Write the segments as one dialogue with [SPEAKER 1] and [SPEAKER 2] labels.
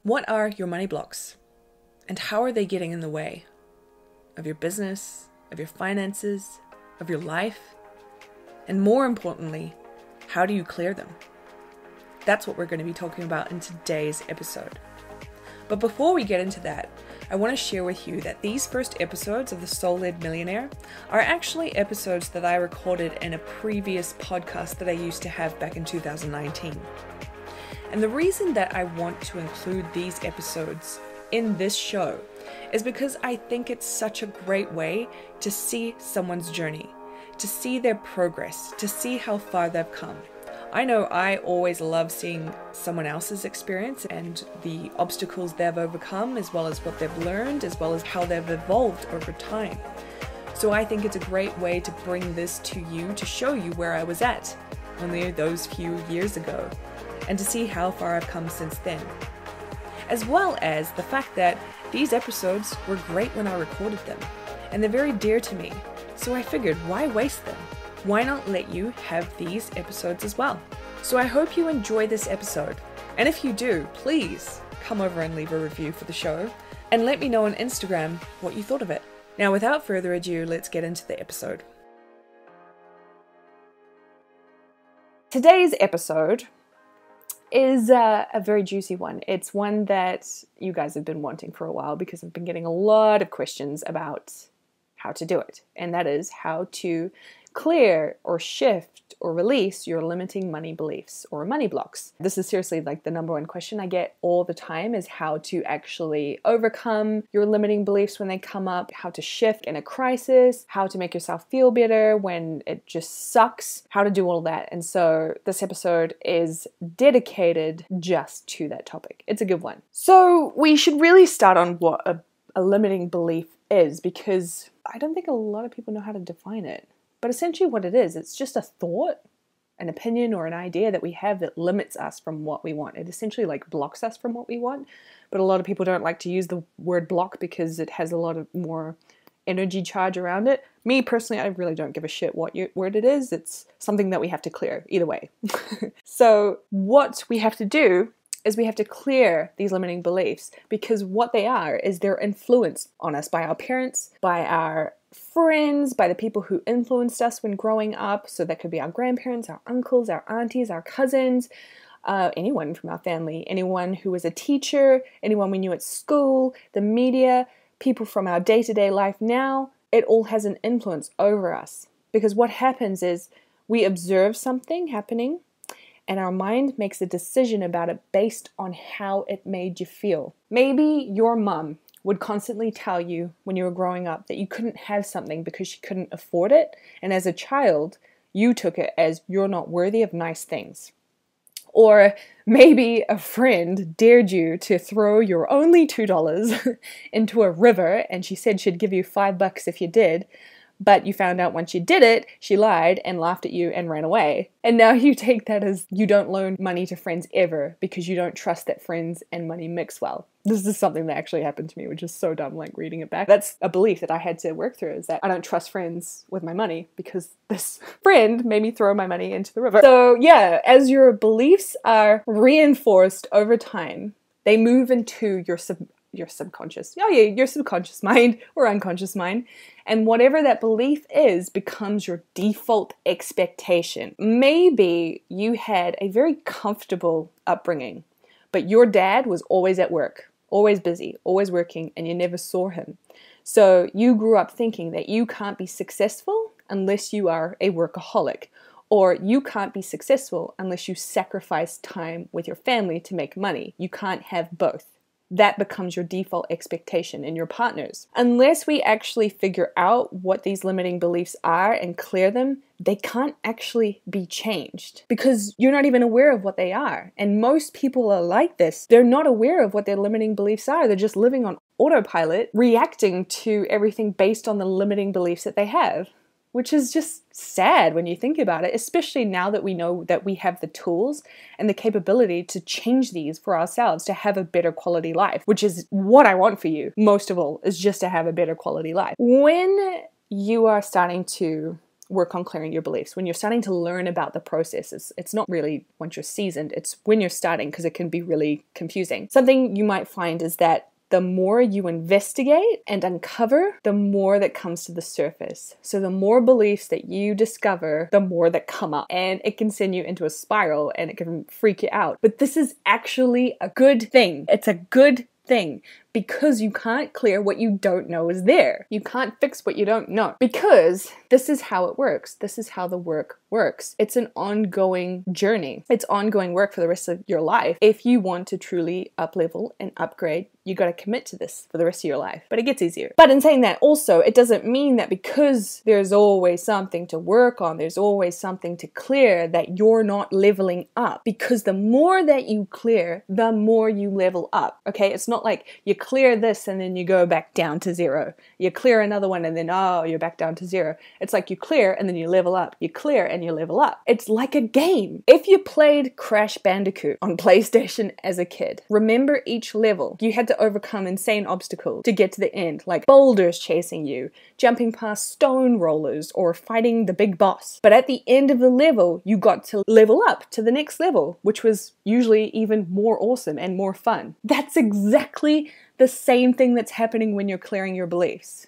[SPEAKER 1] What are your money blocks? And how are they getting in the way of your business, of your finances, of your life? And more importantly, how do you clear them? That's what we're going to be talking about in today's episode. But before we get into that, I want to share with you that these first episodes of The Soul-Led Millionaire are actually episodes that I recorded in a previous podcast that I used to have back in 2019. And the reason that I want to include these episodes in this show is because I think it's such a great way to see someone's journey, to see their progress, to see how far they've come. I know I always love seeing someone else's experience and the obstacles they've overcome, as well as what they've learned, as well as how they've evolved over time. So I think it's a great way to bring this to you, to show you where I was at only those few years ago, and to see how far I've come since then. As well as the fact that these episodes were great when I recorded them, and they're very dear to me. So I figured, why waste them? Why not let you have these episodes as well? So I hope you enjoy this episode. And if you do, please come over and leave a review for the show and let me know on Instagram what you thought of it. Now, without further ado, let's get into the episode. Today's episode is a very juicy one. It's one that you guys have been wanting for a while because I've been getting a lot of questions about how to do it. And that is how to clear or shift or release your limiting money beliefs or money blocks. This is seriously like the number one question I get all the time, is how to actually overcome your limiting beliefs when they come up, how to shift in a crisis, how to make yourself feel better when it just sucks, how to do all that. And so this episode is dedicated just to that topic. It's a good one. So we should really start on what a limiting belief is, because I don't think a lot of people know how to define it. But essentially what it is, it's just a thought, an opinion, or an idea that we have that limits us from what we want. It essentially like blocks us from what we want. But a lot of people don't like to use the word block because it has a lot of more energy charge around it. Me personally, I really don't give a shit what word it is. It's something that we have to clear either way. So what we have to do is we have to clear these limiting beliefs, because what they are is they're influenced on us by our parents, by our friends, by the people who influenced us when growing up. So that could be our grandparents, our uncles, our aunties, our cousins, anyone from our family, anyone who was a teacher, anyone we knew at school, the media, people from our day-to-day life now. It all has an influence over us, because what happens is we observe something happening and our mind makes a decision about it based on how it made you feel. Maybe your mum would constantly tell you when you were growing up that you couldn't have something because she couldn't afford it. And as a child, you took it as you're not worthy of nice things. Or maybe a friend dared you to throw your only $2 into a river, and she said she'd give you $5 if you did. But you found out once you did it, she lied and laughed at you and ran away. And now you take that as you don't loan money to friends ever because you don't trust that friends and money mix well. This is something that actually happened to me, which is so dumb, like reading it back. That's a belief that I had to work through, is that I don't trust friends with my money because this friend made me throw my money into the river. So yeah, as your beliefs are reinforced over time, they move into your subconscious mind or unconscious mind. And whatever that belief is becomes your default expectation. Maybe you had a very comfortable upbringing, but your dad was always at work, always busy, always working, and you never saw him. So you grew up thinking that you can't be successful unless you are a workaholic, or you can't be successful unless you sacrifice time with your family to make money. You can't have both. That becomes your default expectation in your partners. Unless we actually figure out what these limiting beliefs are and clear them, they can't actually be changed because you're not even aware of what they are. And most people are like this. They're not aware of what their limiting beliefs are. They're just living on autopilot, reacting to everything based on the limiting beliefs that they have. Which is just sad when you think about it, especially now that we know that we have the tools and the capability to change these for ourselves, to have a better quality life, which is what I want for you, most of all, is just to have a better quality life. When you are starting to work on clearing your beliefs, when you're starting to learn about the processes. It's not really once you're seasoned, it's when you're starting, because it can be really confusing. Something you might find is that the more you investigate and uncover, the more that comes to the surface. So the more beliefs that you discover, the more that come up. And it can send you into a spiral and it can freak you out. But this is actually a good thing. It's a good thing, because you can't clear what you don't know is there. You can't fix what you don't know, because this is how it works. This is how the work works. It's an ongoing journey. It's ongoing work for the rest of your life. If you want to truly up-level and upgrade, you got to commit to this for the rest of your life. But it gets easier. But in saying that, also, it doesn't mean that because there's always something to work on, there's always something to clear, that you're not leveling up. Because the more that you clear, the more you level up. Okay? It's not like you clear this and then you go back down to 0. You clear another one and then, oh, you're back down to 0. It's like you clear and then you level up. You clear and you level up. It's like a game. If you played Crash Bandicoot on PlayStation as a kid, remember each level. You had to overcome insane obstacles to get to the end, like boulders chasing you, jumping past stone rollers, or fighting the big boss. But at the end of the level, you got to level up to the next level, which was usually even more awesome and more fun. That's exactly the same thing that's happening when you're clearing your beliefs.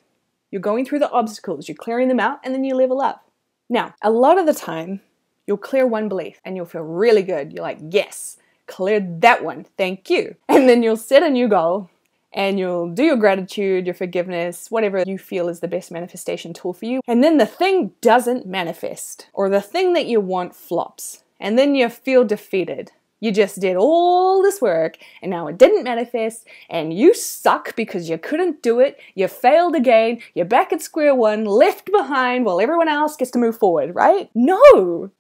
[SPEAKER 1] You're going through the obstacles, you're clearing them out, and then you level up. Now, a lot of the time, you'll clear one belief and you'll feel really good. You're like, yes, cleared that one, thank you. And then you'll set a new goal and you'll do your gratitude, your forgiveness, whatever you feel is the best manifestation tool for you. And then the thing doesn't manifest, or the thing that you want flops. And then you feel defeated. You just did all this work and now it didn't manifest and you suck because you couldn't do it. You failed again. You're back at square one, left behind while everyone else gets to move forward, right? No.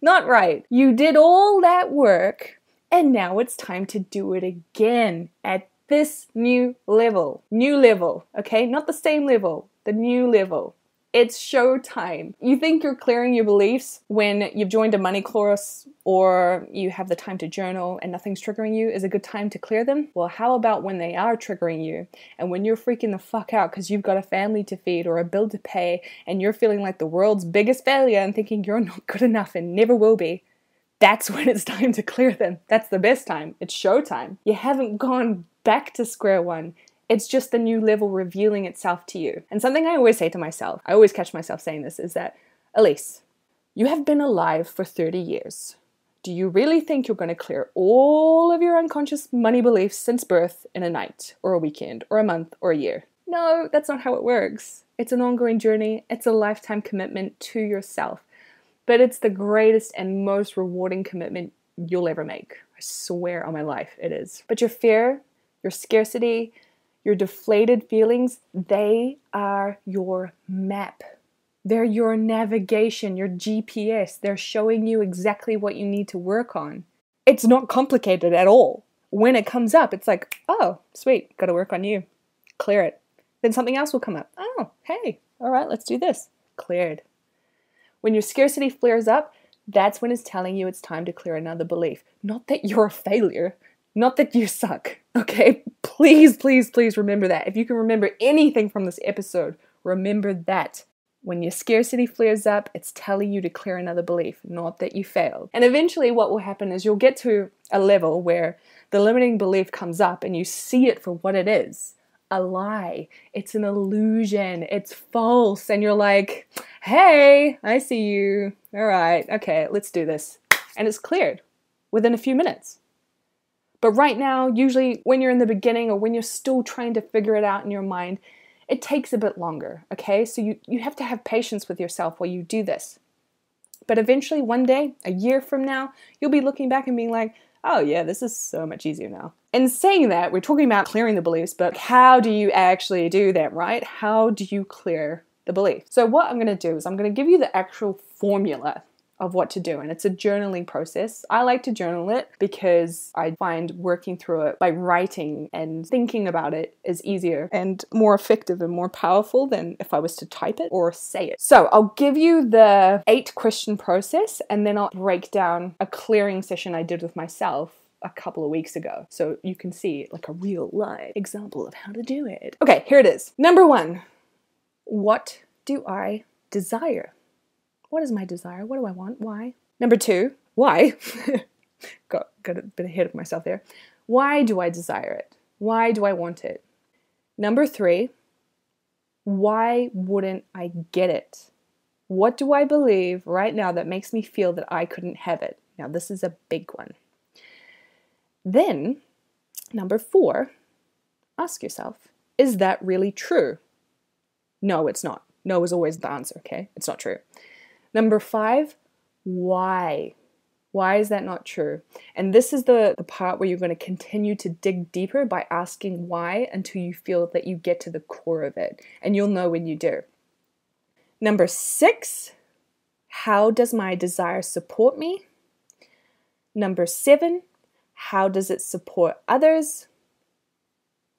[SPEAKER 1] Not right. You did all that work and now it's time to do it again at this new level. New level, okay? Not the same level, the new level. It's show time. You think you're clearing your beliefs when you've joined a money course or you have the time to journal and nothing's triggering you is a good time to clear them? Well, how about when they are triggering you and when you're freaking the fuck out because you've got a family to feed or a bill to pay and you're feeling like the world's biggest failure and thinking you're not good enough and never will be? That's when it's time to clear them. That's the best time. It's show time. You haven't gone back to square one. It's just the new level revealing itself to you. And something I always say to myself, I always catch myself saying this, is that, Elise, you have been alive for 30 years. Do you really think you're going to clear all of your unconscious money beliefs since birth in a night, or a weekend, or a month, or a year? No, that's not how it works. It's an ongoing journey. It's a lifetime commitment to yourself. But it's the greatest and most rewarding commitment you'll ever make. I swear on my life it is. But your fear, your scarcity, your deflated feelings, they are your map. They're your navigation, your GPS. They're showing you exactly what you need to work on. It's not complicated at all. When it comes up, it's like, oh, sweet, got to work on you. Clear it. Then something else will come up. Oh, hey, all right, let's do this. Cleared. When your scarcity flares up, that's when it's telling you it's time to clear another belief. Not that you're a failure. Not that you suck, okay? Please, please, please remember that. If you can remember anything from this episode, remember that. When your scarcity flares up, it's telling you to clear another belief, not that you failed. And eventually what will happen is you'll get to a level where the limiting belief comes up and you see it for what it is. A lie. It's an illusion. It's false. And you're like, hey, I see you. All right, okay, let's do this. And it's cleared within a few minutes. But right now, usually when you're in the beginning or when you're still trying to figure it out in your mind, it takes a bit longer, okay? So you have to have patience with yourself while you do this. But eventually, one day, a year from now, you'll be looking back and being like, oh yeah, this is so much easier now. And saying that, we're talking about clearing the beliefs, but how do you actually do that, right? How do you clear the belief? So what I'm going to do is I'm going to give you the actual formula of what to do, and it's a journaling process. I like to journal it because I find working through it by writing and thinking about it is easier and more effective and more powerful than if I was to type it or say it. So I'll give you the 8-question process and then I'll break down a clearing session I did with myself a couple of weeks ago, so you can see like a real live example of how to do it. Okay, here it is. Number 1, what do I desire? What is my desire? What do I want? Why? Number 2, why? got a bit ahead of myself there. Why do I desire it? Why do I want it? Number 3, why wouldn't I get it? What do I believe right now that makes me feel that I couldn't have it? Now, this is a big one. Then, number 4, ask yourself, is that really true? No, it's not. No is always the answer, okay? It's not true. Number 5, why? Why is that not true? And this is the part where you're going to continue to dig deeper by asking why until you feel that you get to the core of it. And you'll know when you do. Number 6, how does my desire support me? Number 7, how does it support others?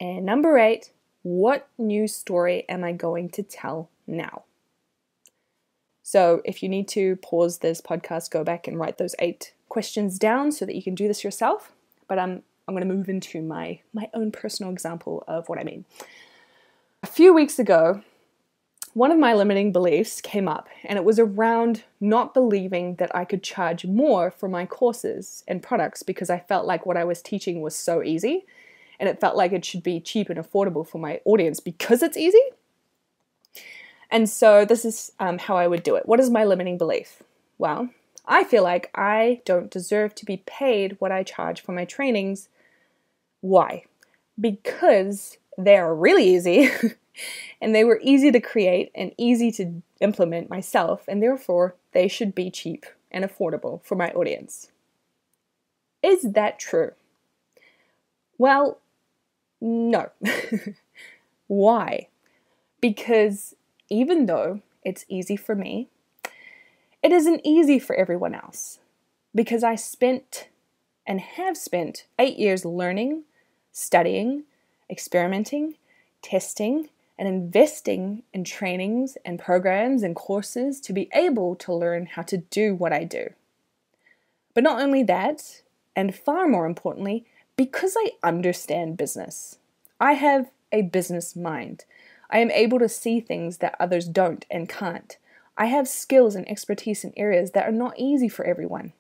[SPEAKER 1] And number 8, what new story am I going to tell now? So if you need to pause this podcast, go back and write those 8 questions down so that you can do this yourself. But I'm going to move into my own personal example of what I mean. A few weeks ago, one of my limiting beliefs came up, and it was around not believing that I could charge more for my courses and products because I felt like what I was teaching was so easy, and it felt like it should be cheap and affordable for my audience because it's easy. And so this is how I would do it. What is my limiting belief? Well, I feel like I don't deserve to be paid what I charge for my trainings. Why? Because they are really easy and they were easy to create and easy to implement myself, and therefore they should be cheap and affordable for my audience. Is that true? Well, no. Why? Because even though it's easy for me, it isn't easy for everyone else. Because I spent and have spent 8 years learning, studying, experimenting, testing, and investing in trainings and programs and courses to be able to learn how to do what I do. But not only that, and far more importantly, because I understand business. I have a business mind. I am able to see things that others don't and can't. I have skills and expertise in areas that are not easy for everyone.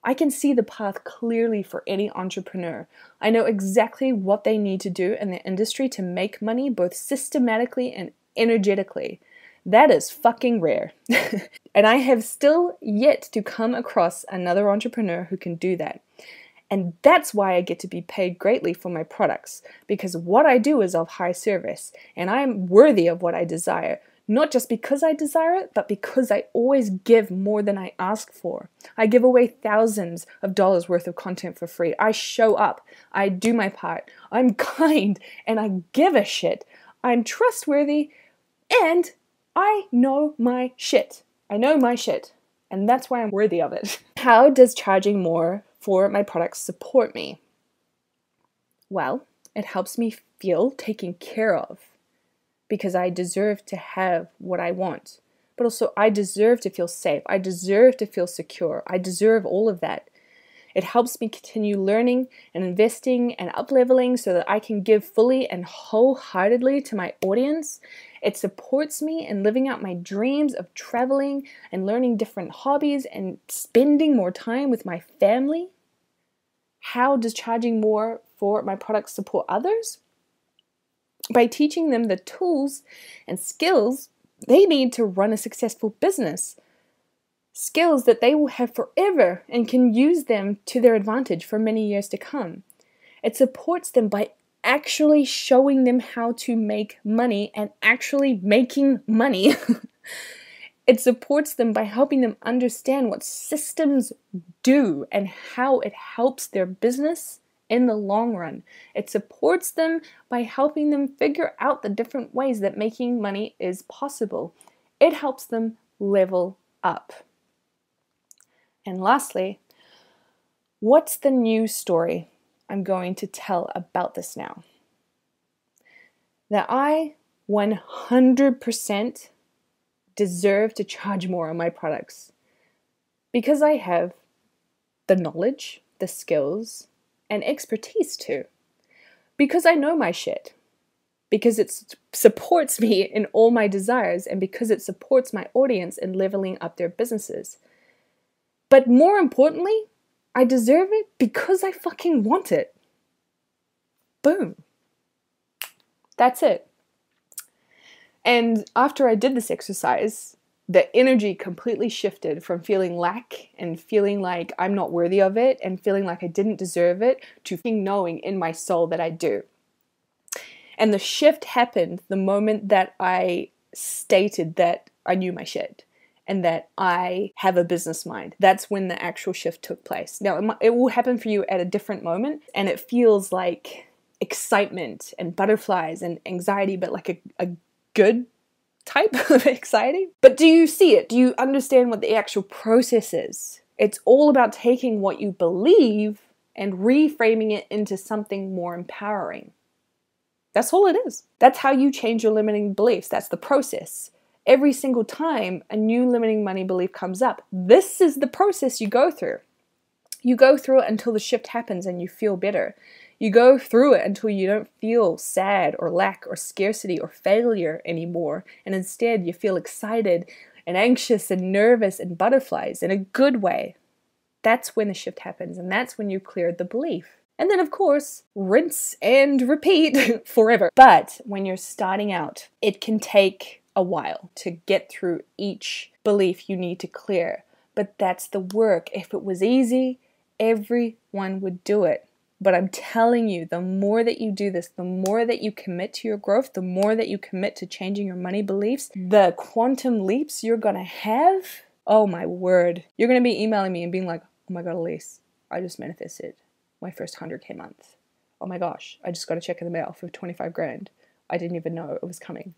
[SPEAKER 1] I can see the path clearly for any entrepreneur. I know exactly what they need to do in the industry to make money both systematically and energetically. That is fucking rare. And I have still yet to come across another entrepreneur who can do that. And that's why I get to be paid greatly for my products, because what I do is of high service, and I am worthy of what I desire, not just because I desire it, but because I always give more than I ask for. I give away thousands of dollars worth of content for free. I show up. I do my part. I'm kind, and I give a shit. I'm trustworthy, and I know my shit. I know my shit, and that's why I'm worthy of it. How does charging more for my products support me? Well, it helps me feel taken care of because I deserve to have what I want. But also I deserve to feel safe. I deserve to feel secure. I deserve all of that. It helps me continue learning and investing and up-leveling so that I can give fully and wholeheartedly to my audience. It supports me in living out my dreams of traveling and learning different hobbies and spending more time with my family. How does charging more for my products support others? By teaching them the tools and skills they need to run a successful business. Skills that they will have forever and can use them to their advantage for many years to come. It supports them by actually showing them how to make money and actually making money. It supports them by helping them understand what systems do and how it helps their business in the long run. It supports them by helping them figure out the different ways that making money is possible. It helps them level up. And lastly, what's the new story I'm going to tell about this now? That I 100% deserve to charge more on my products because I have the knowledge, the skills, and expertise too. Because I know my shit. because it supports me in all my desires and because it supports my audience in leveling up their businesses. But more importantly, I deserve it because I fucking want it. Boom. That's it. And after I did this exercise, the energy completely shifted from feeling lack and feeling like I'm not worthy of it and feeling like I didn't deserve it to knowing in my soul that I do. And the shift happened the moment that I stated that I knew my shit and that I have a business mind. That's when the actual shift took place. Now, it will happen for you at a different moment, and it feels like excitement and butterflies and anxiety, but like a good type of anxiety. But do you see it? Do you understand what the actual process is? It's all about taking what you believe and reframing it into something more empowering. That's all it is. That's how you change your limiting beliefs. That's the process. Every single time a new limiting money belief comes up, this is the process you go through. You go through it until the shift happens and you feel better. You go through it until you don't feel sad or lack or scarcity or failure anymore. And instead you feel excited and anxious and nervous and butterflies in a good way. That's when the shift happens, and that's when you cleared the belief. And then, of course, rinse and repeat forever. But when you're starting out, it can take a while to get through each belief you need to clear. But that's the work. If it was easy, everyone would do it. But I'm telling you, the more that you do this, the more that you commit to your growth, the more that you commit to changing your money beliefs, the quantum leaps you're going to have, oh my word. You're going to be emailing me and being like, oh my God, Elise, I just manifested my first 100K month. Oh my gosh, I just got a check in the mail for 25 grand. I didn't even know it was coming.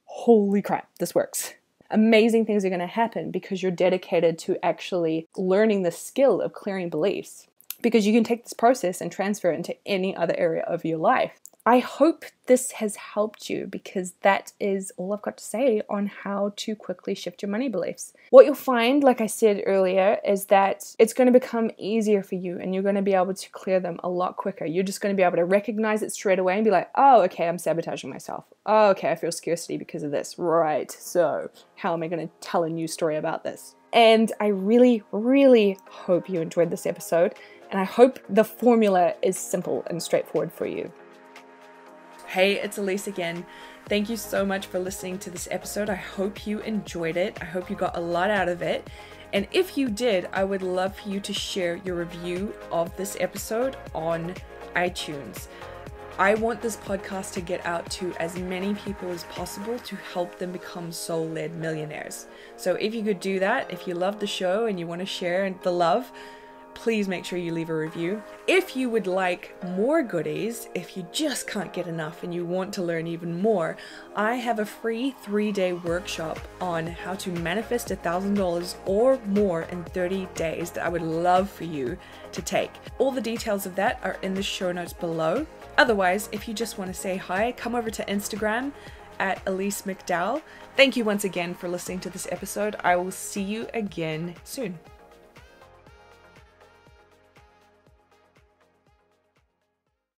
[SPEAKER 1] Holy crap, this works. Amazing things are going to happen because you're dedicated to actually learning the skill of clearing beliefs. Because you can take this process and transfer it into any other area of your life. I hope this has helped you, because that is all I've got to say on how to quickly shift your money beliefs. What you'll find, like I said earlier, is that it's going to become easier for you and you're going to be able to clear them a lot quicker. You're just going to be able to recognize it straight away and be like, oh, okay, I'm sabotaging myself. Oh, okay, I feel scarcity because of this. Right, so how am I going to tell a new story about this? And I really, really hope you enjoyed this episode. And I hope the formula is simple and straightforward for you. Hey, it's Elise again. Thank you so much for listening to this episode. I hope you enjoyed it. I hope you got a lot out of it. And if you did, I would love for you to share your review of this episode on iTunes. I want this podcast to get out to as many people as possible to help them become soul-led millionaires. So if you could do that, if you love the show and you want to share the love, please make sure you leave a review. If you would like more goodies, if you just can't get enough and you want to learn even more, I have a free 3-day workshop on how to manifest $1,000 or more in 30 days that I would love for you to take. All the details of that are in the show notes below. Otherwise, if you just want to say hi, come over to Instagram at Elise McDowell. Thank you once again for listening to this episode. I will see you again soon.